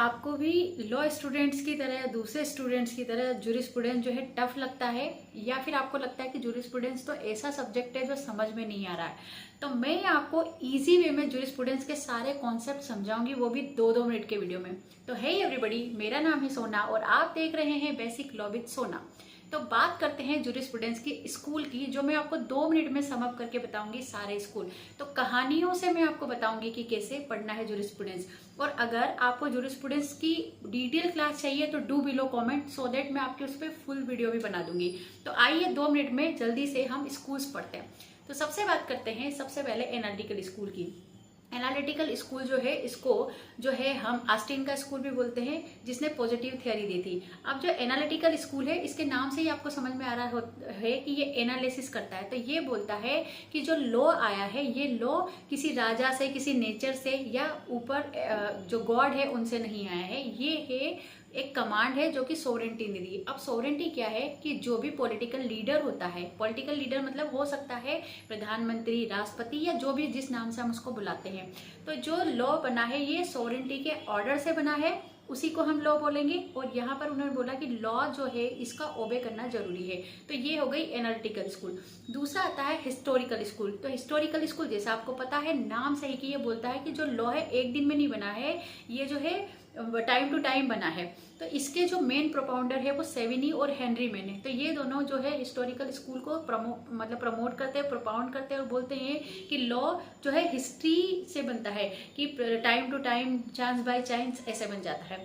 आपको भी law students की तरह या दूसरे स्टूडेंट्स की तरह जूरिस्प्रूडेंस जो है टफ लगता है, या फिर आपको लगता है कि जूरिस्प्रूडेंस तो ऐसा सब्जेक्ट है जो समझ में नहीं आ रहा है, तो मैं आपको इजी वे में जूरिस्प्रूडेंस के सारे कॉन्सेप्ट समझाऊंगी, वो भी 2-2 मिनट के वीडियो में। तो हे एवरीबॉडी, मेरा नाम है सोना और आप देख रहे हैं बेसिक लॉ विद सोना। तो बात करते हैं जूरिस्प्रूडेंस की स्कूल की, जो मैं आपको 2 मिनट में सम अप करके बताऊंगी सारे स्कूल। तो कहानियों से मैं आपको बताऊंगी कि कैसे पढ़ना है जूरिस्प्रूडेंस। और अगर आपको जूरिस्प्रूडेंस की डिटेल क्लास चाहिए तो do below comment, so that मैं आपके उस पर फुल वीडियो भी बना दूंगी। तो आइए 2 मिनट में जल्दी से हम स्कूल्स पढ़ते हैं। तो सबसे बात करते हैं सबसे पहले एनालिटिकल स्कूल की। एनालिटिकल स्कूल जो है, इसको जो है हम आस्टीन का स्कूल भी बोलते हैं, जिसने पॉजिटिव थ्योरी दी थी। अब जो एनालिटिकल स्कूल है, इसके नाम से ही आपको समझ में आ रहा है कि ये एनालिसिस करता है। तो ये बोलता है कि जो लॉ आया है, ये लॉ किसी राजा से, किसी नेचर से या ऊपर जो गॉड है उनसे नहीं आया है। ये है एक कमांड है जो कि सोवरेंटी ने दी। अब सोवरेंटी क्या है कि जो भी पॉलिटिकल लीडर होता है, पॉलिटिकल लीडर मतलब हो सकता है प्रधानमंत्री, राष्ट्रपति या जो भी जिस नाम से हम उसको बुलाते हैं, तो जो लॉ बना है ये सोवरेंटी के ऑर्डर से बना है, उसी को हम लॉ बोलेंगे। और यहाँ पर उन्होंने बोला कि लॉ जो है इसका ओबे करना जरूरी है। तो ये हो गई एनालिटिकल स्कूल। दूसरा आता है हिस्टोरिकल स्कूल। तो हिस्टोरिकल स्कूल जैसा आपको पता है नाम से ही कि ये बोलता है कि जो लॉ है एक दिन में नहीं बना है, ये जो है टाइम टू टाइम बना है। तो इसके जो मेन प्रोपाउंडर है वो सेविनी और हेनरी मैन है। तो ये दोनों जो है हिस्टोरिकल स्कूल को प्रमोट करते हैं, प्रोपाउंड करते हैं और बोलते हैं कि लॉ जो है हिस्ट्री से बनता है, कि time to time, chance by chance ऐसे बन जाता है।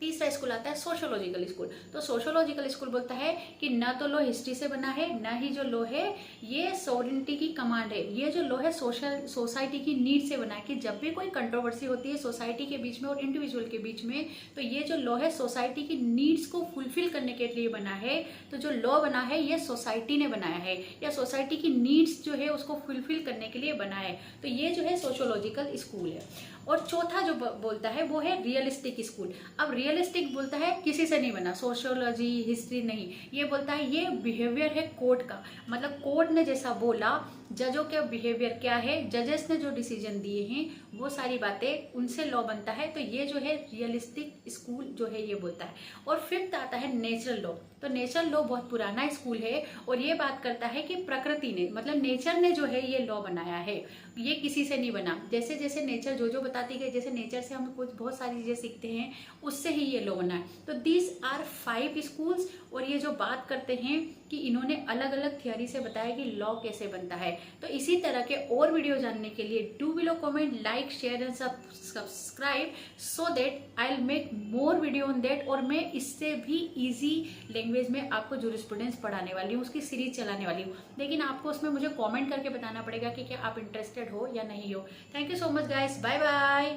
तीसरा स्कूल आता है सोशियोलॉजिकल स्कूल। तो सोशियोलॉजिकल स्कूल बोलता है कि ना तो लॉ हिस्ट्री से बना है, ना ही जो लॉ है ये सोवरेंटी की कमांड है। ये जो लॉ है सोसाइटी की नीड से बना है, कि जब भी कोई कंट्रोवर्सी होती है सोसाइटी के बीच में और इंडिविजुअल के बीच में, तो ये जो लॉ है सोसाइटी की नीड्स को फुलफिल करने के लिए बना है। तो जो लॉ बना है ये सोसाइटी ने बनाया है, या सोसाइटी की नीड्स जो है उसको फुलफिल करने के लिए बना है। तो ये जो है सोशियोलॉजिकल स्कूल है। और चौथा जो बोलता है वो है रियलिस्टिक स्कूल। अब रियलिस्टिक बोलता है किसी से नहीं बना, सोशियोलॉजी, हिस्ट्री नहीं। ये बोलता है ये बिहेवियर है कोर्ट का, मतलब कोर्ट ने जैसा बोला, जजों के बिहेवियर क्या है, जजेस ने जो डिसीजन दिए हैं वो सारी बातें, उनसे लॉ बनता है। तो ये जो है रियलिस्टिक स्कूल जो है ये बोलता है। और फिफ्थ आता है नेचुरल लॉ। तो नेचुरल लॉ बहुत पुराना स्कूल है और ये बात करता है कि प्रकृति ने, मतलब नेचर ने जो है ये लॉ बनाया है, ये किसी से नहीं बना। जैसे जैसे नेचर जो बताती गई, जैसे नेचर से हम कुछ बहुत सारी चीजें सीखते हैं, उससे ही ये लॉ बना है। तो दीज आर 5 स्कूल्स। और ये जो बात करते हैं कि इन्होंने अलग अलग थियोरी से बताया कि लॉ कैसे बनता है। तो इसी तरह के और वीडियो जानने के लिए do below comment, like, share and subscribe, so that I will make more video on that. और मैं इससे भी इजी लैंग्वेज में आपको जूरिस्प्रूडेंस पढ़ाने वाली हूँ, उसकी सीरीज चलाने वाली हूँ। लेकिन आपको उसमें मुझे कमेंट करके बताना पड़ेगा कि क्या आप इंटरेस्टेड हो या नहीं हो। Thank you so much guys, bye bye.